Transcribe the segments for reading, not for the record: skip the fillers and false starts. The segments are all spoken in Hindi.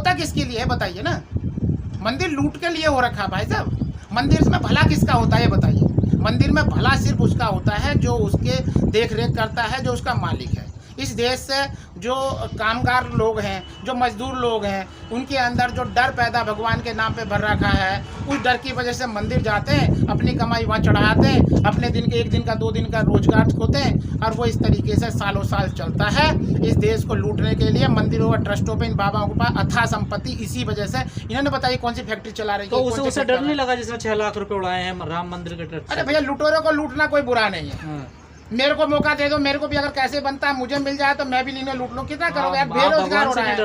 होता किसके लिए है बताइए ना। मंदिर लूट के लिए हो रखा है भाई साहब। मंदिर में भला किसका होता है ये बताइए। मंदिर में भला सिर्फ उसका होता है जो उसके देख रेख करता है, जो उसका मालिक है। इस देश से जो कामगार लोग हैं, जो मजदूर लोग हैं, उनके अंदर जो डर पैदा भगवान के नाम पे भर रखा है, उस डर की वजह से मंदिर जाते हैं, अपनी कमाई वहाँ चढ़ाते हैं, अपने दिन के 1 दिन का 2 दिन का रोजगार खोते हैं, और वो इस तरीके से सालों साल चलता है। इस देश को लूटने के लिए मंदिरों और ट्रस्टों पे इन बाबाओं के पास अथाह संपत्ति, इसी वजह से इन्होंने बताई कौन सी फैक्ट्री चला रही है। तो उसे डर नहीं लगा जिसने 6 लाख रुपए उड़ाए हैं राम मंदिर के ट्रस्ट? अरे भैया, लुटेरों को लूटना कोई बुरा नहीं है। मेरे को मौका दे दो, मेरे को भी अगर कैसे बनता है मुझे मिल जाए तो मैं भी इन्हें लूट लूं। कितना करोगे यार, बेरोजगार हो रहा है।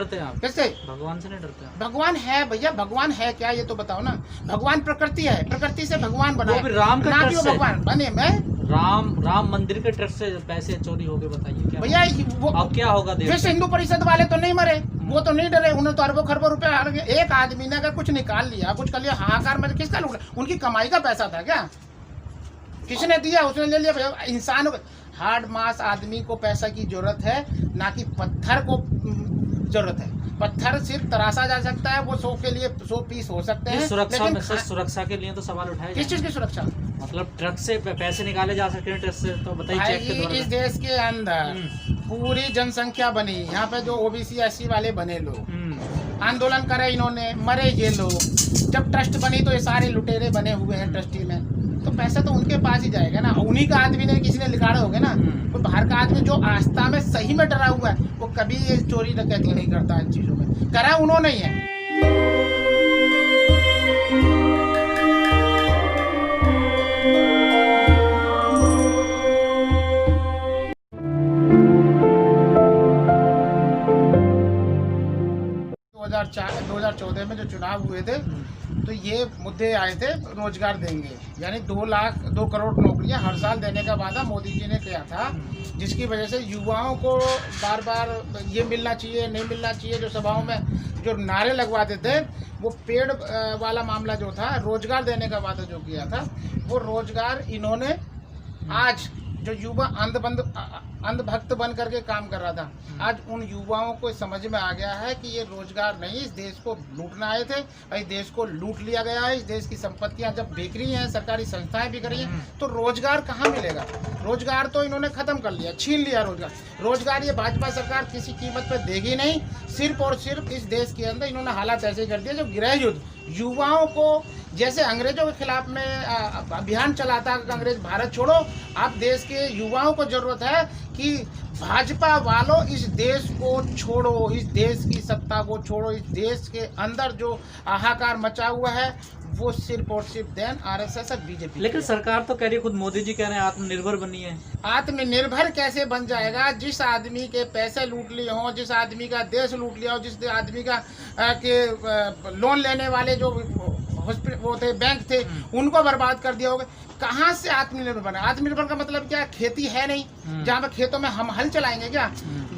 कैसे भगवान से नहीं डरते? भगवान है भैया, भगवान है क्या ये तो बताओ ना। भगवान प्रकृति है, प्रकृति से भगवान बना, राम का ना कि वो भगवान बने। मैं राम मंदिर के ट्रस्ट से पैसे चोरी हो गए, बताइए क्या भैया वो अब क्या होगा? विश्व हिंदू परिषद वाले तो नहीं मरे, वो तो नहीं डरे, उन्होंने तो अरबों खरबों रुपए, एक आदमी ने अगर कुछ निकाल लिया, कुछ कर लिया, हाहाकार में किसका लूटा? उनकी कमाई का पैसा था क्या? किसने दिया? उसने ले लिया। भैया इंसान हार्ड मास आदमी को पैसा की जरूरत है, ना कि पत्थर को जरूरत है। पत्थर सिर्फ तराशा जा सकता है, वो 100 के लिए 100 पीस हो सकते हैं। सुरक्षा के लिए तो सवाल उठाए। किस चीज की सुरक्षा? मतलब ट्रक से पैसे निकाले जा सकते हैं ट्रक से, तो बताइए। इस देश के अंदर पूरी जनसंख्या बनी, यहाँ पे जो ओबीसी SC वाले बने लोग, आंदोलन करे इन्होंने, मरे ये लोग। जब ट्रस्ट बनी तो ये सारे लुटेरे बने हुए हैं ट्रस्टी में, तो पैसा तो उनके पास ही जाएगा ना। उन्हीं का आदमी ने, किसी ने लिखाड़े होंगे ना। तो बाहर का आदमी जो आस्था में सही में डरा हुआ है, वो कभी ये चोरी डकैती नहीं करता। इन चीजों में करा उन्होंने ही है। चार 2014 में जो चुनाव हुए थे, तो ये मुद्दे आए थे, रोजगार देंगे, यानी 2 करोड़ नौकरियां हर साल देने का वादा मोदी जी ने किया था, जिसकी वजह से युवाओं को बार बार ये मिलना चाहिए, नहीं मिलना चाहिए। जो सभाओं में जो नारे लगवाते थे, वो पेड़ वाला मामला जो था, रोजगार देने का वादा जो किया था, वो रोजगार इन्होंने आज जो युवा अंधभक्त बन करके काम कर रहा था, आज उन युवाओं को समझ में आ गया है कि ये रोजगार नहीं, इस देश को लूटना आए थे और इस देश को लूट लिया गया है। इस देश की संपत्तियां जब बिक रही हैं, सरकारी संस्थाएं बिक रही हैं, तो रोजगार कहाँ मिलेगा? रोजगार तो इन्होंने खत्म कर लिया, छीन लिया रोजगार ये भाजपा सरकार किसी कीमत पर देगी नहीं। सिर्फ और सिर्फ इस देश के अंदर इन्होंने हालात ऐसे कर दिए, जो गृह युद्ध, युवाओं को जैसे अंग्रेजों के खिलाफ में अभियान चलाता अंग्रेज भारत छोड़ो, अब देश के युवाओं को जरूरत है कि भाजपा वालों इस देश को छोड़ो, इस देश की सत्ता को छोड़ो। इस देश के अंदर जो हाहाकार मचा हुआ है, वो सिर्फ और सिर्फ देन RSS और बीजेपी। लेकिन सरकार तो कह रही है, खुद मोदी जी कह रहे हैं आत्मनिर्भर बनिए। आत्मनिर्भर कैसे बन जाएगा? जिस आदमी के पैसे लूट लिए हों, जिस आदमी का देश लूट लिया हो, जिस आदमी का लोन लेने वाले जो वो थे, बैंक थे, उनको बर्बाद कर दिया होगा। कहाँ से आत्मनिर्भर बना? आत्मनिर्भर का मतलब क्या? खेती है नहीं, जहाँ पे खेतों में हम हल चलाएंगे क्या?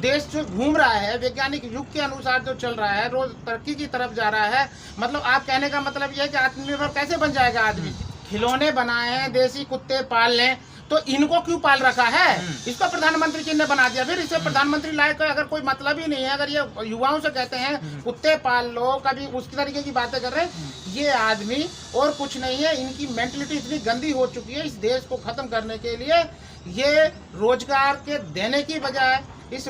देश जो घूम रहा है, वैज्ञानिक युग के अनुसार जो चल रहा है, रोज तरक्की की तरफ जा रहा है। मतलब आप कहने का मतलब यह है कि आत्मनिर्भर कैसे बन जाएगा आदमी? खिलौने बनाए हैं, देसी कुत्ते पाल लें, तो इनको क्यों पाल रखा है? इसको प्रधानमंत्री जी ने बना दिया। फिर इसे प्रधानमंत्री लायक का अगर कोई मतलब ही नहीं है, अगर ये युवाओं से कहते हैं कुत्ते पाल लो, कभी उस तरीके की बातें कर रहे हैं, ये आदमी और कुछ नहीं है। इनकी मेंटलिटी इतनी गंदी हो चुकी है, इस देश को खत्म करने के लिए ये रोजगार के देने की बजाय इस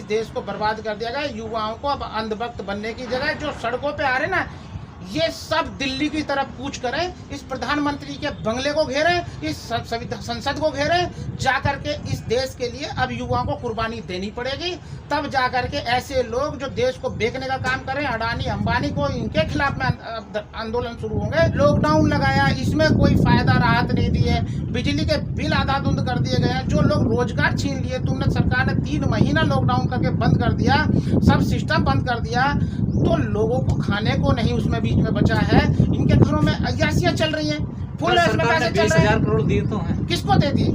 देश को बर्बाद कर दिया गया। युवाओं को अब अंधभक्त बनने की जगह जो सड़कों पे आ रहे ना, ये सब दिल्ली की तरफ कूच करें, इस प्रधानमंत्री के बंगले को घेरें, इस संसद को घेरें, जाकर के इस देश के लिए अब युवाओं को कुर्बानी देनी पड़ेगी। तब जाकर के ऐसे लोग जो देश को बेचने का काम करें, अडानी अंबानी को, इनके खिलाफ में आंदोलन शुरू होंगे। लॉकडाउन लगाया, इसमें कोई फायदा राहत नहीं दी है। बिजली के बिल आधाधुंध कर दिए गए हैं। जो लोग रोजगार छीन लिए, तुमने सरकार ने 3 महीना लॉकडाउन करके बंद कर दिया, सब सिस्टम बंद कर दिया, तो लोगों को खाने को नहीं उसमें बीच में बचा है। इनके घरों में अय्यासियां चल रही हैं, फुल इसमें पैसे चल रहे हैं। 20,000 करोड़ दिए तो हैं। किसको दे दिए?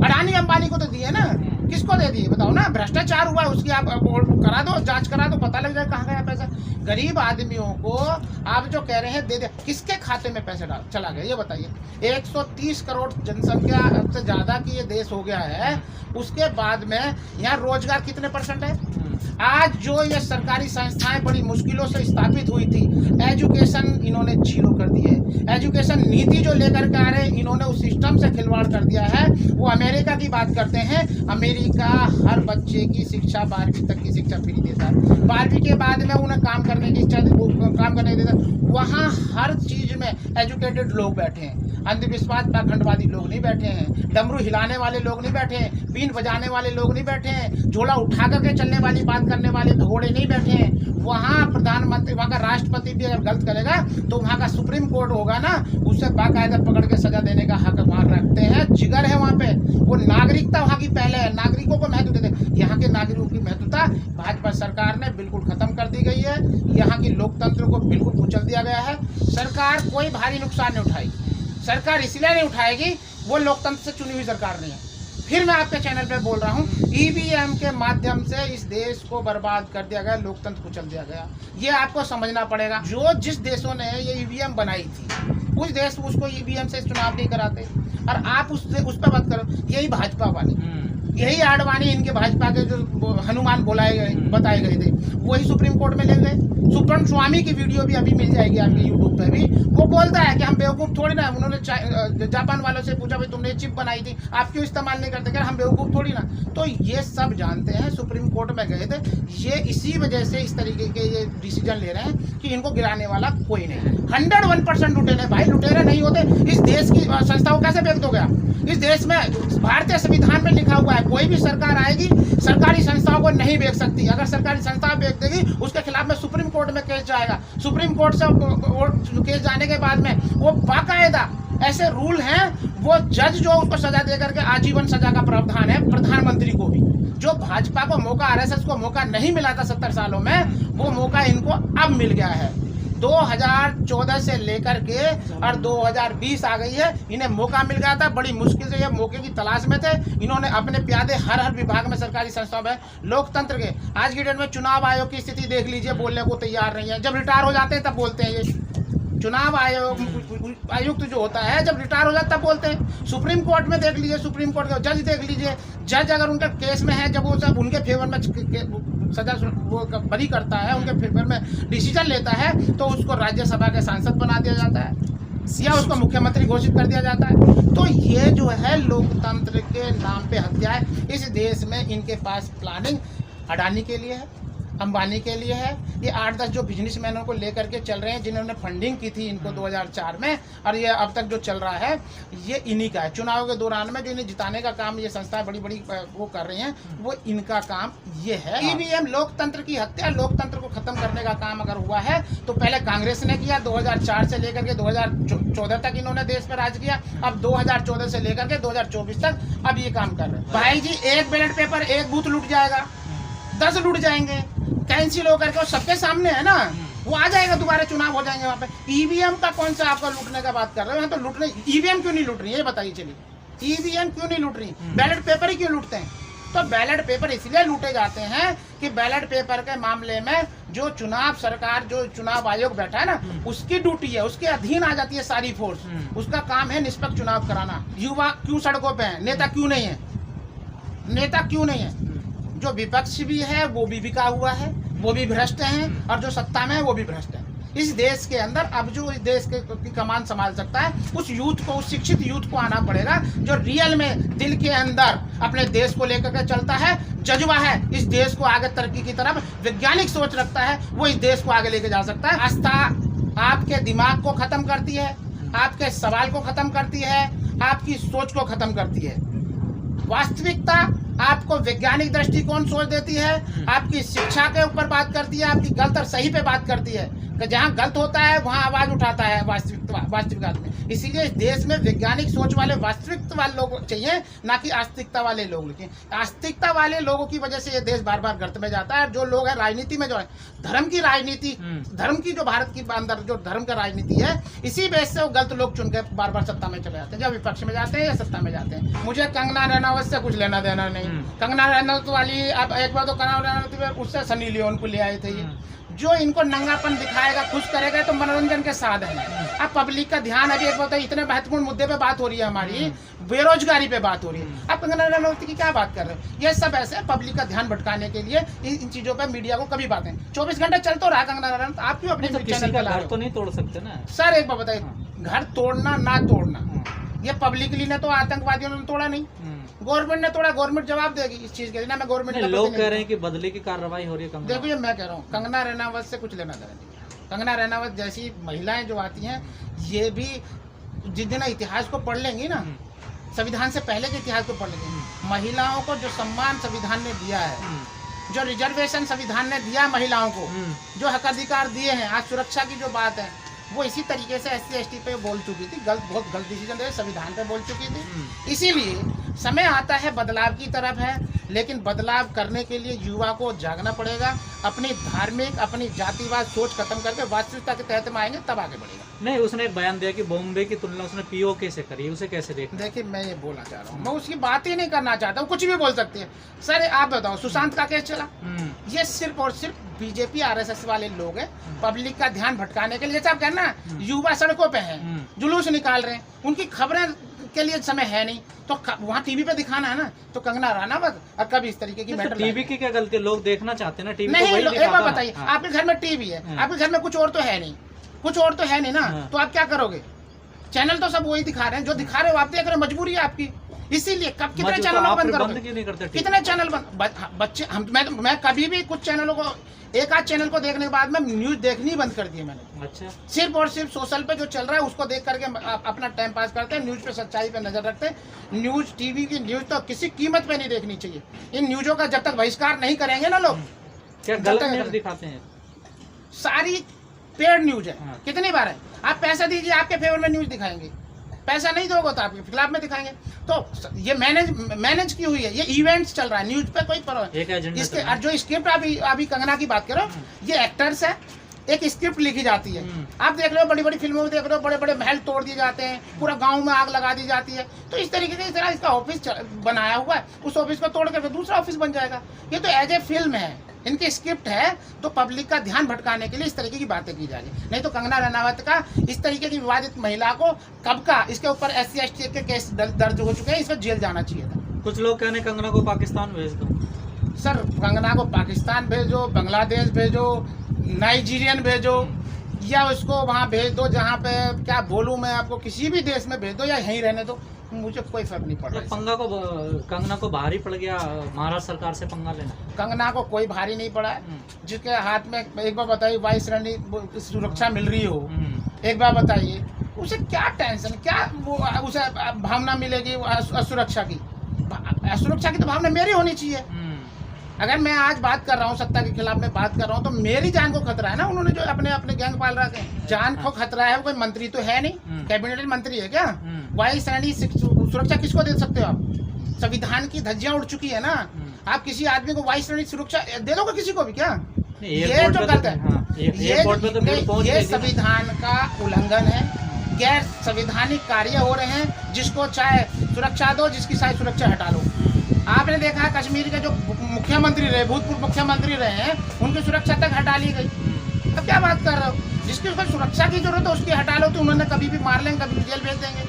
अडानी अंबानी को तो दिए ना, किसको दे दिए बताओ ना? भ्रष्टाचार हुआ, उसकी आप करा दो, जांच करा दो, पता लग जाए कहाँ गया पैसा। गरीब आदमियों को आप जो कह रहे हैं दे दे, किसके खाते में पैसे चला गया ये बताइए। 130 करोड़ जनसंख्या से ज्यादा की ये देश हो गया है, उसके बाद में यहाँ रोजगार कितने % है? आज जो ये सरकारी संस्थाएं बड़ी मुश्किलों से स्थापित हुई थी, एजुकेशन इन्होंने जीरो कर दिया है। एजुकेशन नीति जो लेकर के आ रहे हैं, इन्होंने उस सिस्टम से खिलवाड़ कर दिया है। वो अमेरिका की बात करते हैं, अमेरिका हर बच्चे की शिक्षा 12वीं तक की शिक्षा फ्री देता है। 12वीं के बाद में उन्हें काम करने की इच्छा, काम करने देता है। वहाँ हर चीज में एजुकेटेड लोग बैठे हैं, अंधविश्वास पाखंडवादी लोग नहीं बैठे हैं, डमरू हिलाने वाले लोग नहीं बैठे हैं, बीन बजाने वाले लोग नहीं बैठे हैं, झोला उठा करके चलने वाली बात करने वाले घोड़े नहीं बैठे हैं। वहाँ प्रधानमंत्री, वहाँ का राष्ट्रपति भी अगर गलत करेगा तो वहाँ का सुप्रीम कोर्ट होगा ना, उसे बाकायदा पकड़ के सजा देने का हक वहाँ रखते हैं, जिगर है वहाँ पे। वो नागरिकता वहाँ की पहले है, नागरिकों को महत्व देते। यहाँ के नागरिकों की महत्वता भाजपा सरकार ने बिल्कुल खत्म कर दी गई है। यहाँ की लोकतंत्र को बिल्कुल कुचल दिया गया है। सरकार कोई भारी नुकसान नहीं उठाएगी, सरकार इसलिए नहीं उठाएगी, वो लोकतंत्र से चुनी हुई सरकार नहीं है। फिर मैं आपके चैनल पे बोल रहा हूँ, ईवीएम के माध्यम से इस देश को बर्बाद कर दिया गया, लोकतंत्र कुचल दिया गया। ये आपको समझना पड़ेगा। जो जिस देशों ने ये ईवीएम बनाई थी, उस देश उसको ईवीएम से चुनाव नहीं कराते, और आप उस पर बात करो। यही भाजपा वाले, यही आडवाणी, इनके भाजपा के जो हनुमान बताए गए थे, वही सुप्रीम कोर्ट में ले गए। सुब्रमण्यम स्वामी की वीडियो भी अभी मिल जाएगी आपके यूट्यूब पे भी। वो बोलता है कि हम बेवकूफ थोड़ी ना। उन्होंने जापान वालों से पूछा, भाई तुमने चिप बनाई थी, आप क्यों इस्तेमाल नहीं करते? हम बेवकूफ थोड़ी ना। तो ये सब जानते हैं, सुप्रीम कोर्ट में गए थे। ये इसी वजह से इस तरीके के ये डिसीजन ले रहे हैं कि इनको गिराने वाला कोई नहीं। 101% लुटेरे भाई, लुटेरे नहीं होते इस देश की संस्थाओं कैसे बेच दोगे आप? इस देश में भारतीय संविधान में लिखा हुआ है, कोई भी सरकार आएगी सरकारी संस्थाओं को नहीं बेच सकती। अगर सरकारी संस्था बेच देगी, उसके खिलाफ में सुप्रीम कोर्ट में केस जाएगा। सुप्रीम कोर्ट से केस जाने के बाद में वो बाकायदा ऐसे रूल हैं, वो जज जो उसको सजा दे करके आजीवन सजा का प्रावधान है प्रधानमंत्री को भी। जो भाजपा को मौका, आरएसएस को मौका नहीं मिला था 70 सालों में, वो मौका इनको अब मिल गया है। 2014 से लेकर के और 2020 आ गई है, इन्हें मौका मिल गया था। बड़ी मुश्किल से ये मौके की तलाश में थे। इन्होंने अपने प्यादे हर विभाग में, सरकारी संस्थाओं में, लोकतंत्र के। आज की डेट में चुनाव आयोग की स्थिति देख लीजिए, बोलने को तैयार नहीं है। जब रिटायर हो जाते हैं तब बोलते हैं। ये चुनाव आयुक्त जो होता है, जब रिटायर हो जाता तब बोलते हैं। सुप्रीम कोर्ट में देख लीजिए, सुप्रीम कोर्ट के जज देख लीजिए, जज अगर उनका केस में है, जब वो सब उनके फेवर में सजा वो बरी करता है, उनके फेवर में डिसीजन लेता है, तो उसको राज्यसभा के सांसद बना दिया जाता है या उसको मुख्यमंत्री घोषित कर दिया जाता है। तो ये जो है लोकतंत्र के नाम पे हत्या है। इस देश में इनके पास प्लानिंग अडानी के लिए है, अंबानी के लिए है। ये 8-10 जो बिजनेसमैनों को लेकर के चल रहे हैं, जिन्होंने फंडिंग की थी इनको 2004 में, और ये अब तक जो चल रहा है ये इन्हीं का है। चुनाव के दौरान में जो इन्हें जिताने का काम ये संस्थाएं बड़ी बड़ी वो कर रही हैं, वो इनका काम ये है। ईवीएम लोकतंत्र की हत्या, लोकतंत्र को खत्म करने का काम अगर हुआ है तो पहले कांग्रेस ने किया। 2004 से लेकर के 2014 तक इन्होंने देश पर राज किया। अब 2014 से लेकर के 2024 तक अब ये काम कर रहे हैं। भाई जी, एक बैलेट पेपर, एक बूथ लूट जाएगा, 10 लूट जाएंगे, कैंसिल होकर के, सबके सामने है ना, वो आ जाएगा, दोबारा चुनाव हो जाएंगे वहाँ पे। ईवीएम का कौन सा आपका लूटने का बात कर रहे हो? तो लूटने ईवीएम क्यों नहीं लूट रही है, ये बताइए। चलिए, ईवीएम क्यों नहीं लूट रही, बैलेट पेपर ही क्यों लूटते हैं? तो बैलेट पेपर इसलिए लूटे जाते हैं कि बैलेट पेपर के मामले में जो चुनाव सरकार, जो चुनाव आयोग बैठा है ना, उसकी ड्यूटी है, उसके अधीन आ जाती है सारी फोर्स। उसका काम है निष्पक्ष चुनाव कराना। युवा क्यों सड़कों पे है, नेता क्यों नहीं है? नेता क्यों नहीं है? जो विपक्ष भी है वो भी बिका हुआ है, वो भी भ्रष्ट हैं, और जो सत्ता में है वो भी भ्रष्ट है। इस देश के अंदर अब जो इस देश की कमान संभाल सकता है, उस यूथ को, उस शिक्षित यूथ को आना पड़ेगा, जो रियल में दिल के अंदर अपने देश को लेकर के चलता है, जज्बा है इस देश को आगे तरक्की की तरफ, वैज्ञानिक सोच रखता है, वो इस देश को आगे लेके जा सकता है। आस्था आपके दिमाग को खत्म करती है, आपके सवाल को खत्म करती है, आपकी सोच को खत्म करती है। वास्तविकता आपको वैज्ञानिक दृष्टिकोण सोच देती है, आपकी शिक्षा के ऊपर बात करती है, आपकी गलत और सही पे बात करती है, कि जहाँ गलत होता है वहाँ आवाज उठाता है वास्तविकता में। इसीलिए इस देश में वैज्ञानिक सोच वाले, वास्तविकता वाले लोग चाहिए, ना कि आस्तिकता वाले लोग। लेकिन आस्तिकता वाले लोगों की वजह से ये देश बार बार गर्त में जाता है। जो लोग हैं राजनीति में, जो है धर्म की राजनीति, धर्म की जो भारत की अंदर जो धर्म का राजनीति है, इसी बेस से वो गलत लोग चुन के बार बार सत्ता में चले जाते हैं, जब विपक्ष में जाते हैं या सत्ता में जाते हैं। मुझे कंगना रनावत से कुछ लेना देना नहीं। कंगना रनावत वाली, अब एक बार तो कंगना रनावत उससे सनी लियोन को ले आए थे, जो इनको नंगापन दिखाएगा, खुश करेगा, तो मनोरंजन के साधन है। अब पब्लिक का ध्यान अभी एक बताइए, इतने महत्वपूर्ण मुद्दे पे बात हो रही है हमारी, बेरोजगारी पे बात हो रही है। अब कंगना रनौत की क्या बात कर रहे हो? ये सब ऐसे पब्लिक का ध्यान भटकाने के लिए इन चीजों पे मीडिया को कभी बातें 24 घंटे चल तो रहा कंगना रनौत, आप क्यों अपने चैनल पे ला रहे घर हो? तो नहीं तोड़ सकते ना सर एक बात बताइए, घर तोड़ना ना तोड़ना, ये पब्लिकली ने तो आतंकवादियों ने तोड़ा नहीं, गवर्नमेंट ने तोड़ा, गवर्नमेंट जवाब देगी इस चीज के लिए ना। मैं गवर्नमेंट का लोग कह रहे हैं कि बदले की कार्रवाई हो रही है कंगना। देखो ये मैं कह रहा हूँ, कंगना रनावत से कुछ लेना देना नहीं है। कंगना रनावत जैसी महिलाएं जो आती हैं, ये भी जिस दिन इतिहास को पढ़ लेंगी ना, संविधान से पहले के इतिहास को पढ़ लेंगी, महिलाओं को जो सम्मान संविधान ने दिया है, जो रिजर्वेशन संविधान ने दिया महिलाओं को, जो हक अधिकार दिए हैं, आज सुरक्षा की जो बात है, वो इसी तरीके से SC ST पे बोल चुकी थी, बहुत गलत डिसीजन थे, संविधान पे बोल चुकी थी। इसीलिए समय आता है बदलाव की तरफ है, लेकिन बदलाव करने के लिए युवा को जागना पड़ेगा, अपनी धार्मिक, अपनी जातिवाद सोच खत्म करके वास्तविकता के तहत में आएंगे, तब आगे बढ़ेगा। नहीं, उसने एक बयान दिया कि बॉम्बे की तुलना उसने POK से करी, उसे कैसे देख? देखिए मैं ये बोलना चाह रहा हूँ, मैं उसकी बात ही नहीं करना चाहता हूँ, कुछ भी बोल सकती है। सर आप बताओ, सुशांत का केस चला, ये सिर्फ और सिर्फ BJP RSS वाले लोग हैं, पब्लिक का ध्यान भटकाने के लिए। जैसे आप कहना युवा सड़कों पे हैं, जुलूस निकाल रहे हैं, उनकी खबरें के लिए समय है नहीं, तो वहाँ टीवी पे दिखाना है ना। तो कंगना रनावत और कभी इस तरीके की मैटर, टीवी की क्या गलती है? लोग देखना चाहते हैं ना टीवी। नहीं, एक बात बताइए, आपके घर में टीवी है, आपके घर में कुछ और तो है नहीं, कुछ और तो है नहीं ना, तो आप क्या करोगे? चैनल तो सब वही दिखा रहे हैं, जो दिखा रहे हो आप देख रहे हो, मजबूरी है आपकी। इसीलिए कब कितने चैनलों को बंद करोगे? क्यों नहीं करते? कितने चैनल बच्चे हम मैं कभी भी कुछ चैनलों को, एक आध चैनल को देखने के बाद में न्यूज देखनी बंद कर दी है मैंने। अच्छा, सिर्फ और सिर्फ सोशल पे जो चल रहा है उसको देख करके अपना टाइम पास करते हैं, न्यूज पे सच्चाई पे नजर रखते हैं। न्यूज टीवी की न्यूज तो किसी कीमत पे नहीं देखनी चाहिए। इन न्यूजों का जब तक बहिष्कार नहीं करेंगे ना लोग, क्या गलत न्यूज दिखाते हैं? सारी पेड न्यूज है। कितनी बार है, आप पैसा दीजिए, आपके फेवर में न्यूज दिखाएंगे, पैसा नहीं दोगे तो आपके खिलाफ में दिखाएंगे। तो ये मैनेज की हुई है, ये इवेंट्स चल रहा है, न्यूज पे कोई परवाह। इसके जो स्क्रिप्ट अभी कंगना की बात करो, ये एक्टर्स है, एक स्क्रिप्ट लिखी जाती है। आप देख रहे हो बड़ी बड़ी फिल्मों में, देख रहे हो बड़े बड़े महल तोड़ दिए जाते हैं, पूरा गांव में आग लगा दी जाती है। तो इस तरीके से इस तरह इसका ऑफिस बनाया हुआ है, उस ऑफिस को तोड़ कर दूसरा ऑफिस बन जाएगा। ये तो एज ए फिल्म है, इनकी स्क्रिप्ट है, तो पब्लिक का ध्यान भटकाने के लिए इस तरीके की बातें की जा रही। नहीं तो कंगना रनावत का इस तरीके की विवादित महिला को कब का इसके ऊपर SC ST के केस दर्ज हो चुके हैं, इसमें जेल जाना चाहिए था। कुछ लोग कहने कंगना को पाकिस्तान भेज दो। सर कंगना को पाकिस्तान भेजो, बांग्लादेश भेजो, नाइजीरियन भेजो, या उसको वहाँ भेज दो, जहाँ पे क्या बोलूँ मैं आपको, किसी भी देश में भेज दो या यहीं रहने दो, मुझे कोई फर्क नहीं पड़ रहा। कंगना को भारी पड़ गया महाराष्ट्र सरकार से पंगा लेना। कंगना को कोई भारी नहीं पड़ा है, जिसके हाथ में एक बार बताइए 22 श्रेणी सुरक्षा मिल रही हो, एक बार बताइए उसे क्या टेंशन, क्या उसे भावना मिलेगी असुरक्षा की? असुरक्षा की तो भावना मेरी होनी चाहिए। अगर मैं आज बात कर रहा हूँ सत्ता के खिलाफ में बात कर रहा हूँ, तो मेरी जान को खतरा है ना। उन्होंने जो अपने गैंग पाल रखे हैं, जान को खतरा है। वो कोई मंत्री तो है नहीं, कैबिनेट मंत्री है क्या? 22 श्रेणी सुरक्षा किसको दे सकते हो आप? संविधान की धज्जियां उड़ चुकी है ना। आप किसी आदमी को 22 श्रेणी सुरक्षा दे दोगे किसी को भी क्या? ये जो गलत है, ये संविधान का उल्लंघन है, गैर संवैधानिक कार्य हो रहे हैं। जिसको चाहे सुरक्षा दो, जिसकी चाहे सुरक्षा हटा लो। आपने देखा कश्मीर के जो मुख्यमंत्री रहे, भूतपूर्व मुख्यमंत्री रहे हैं, उनकी सुरक्षा तक हटा ली गई। अब क्या बात कर रहे हो? जिसकी सुरक्षा की जरूरत है उसकी हटा लो, तो उन्होंने कभी भी मार लेंगे, कभी भी जेल भेज देंगे।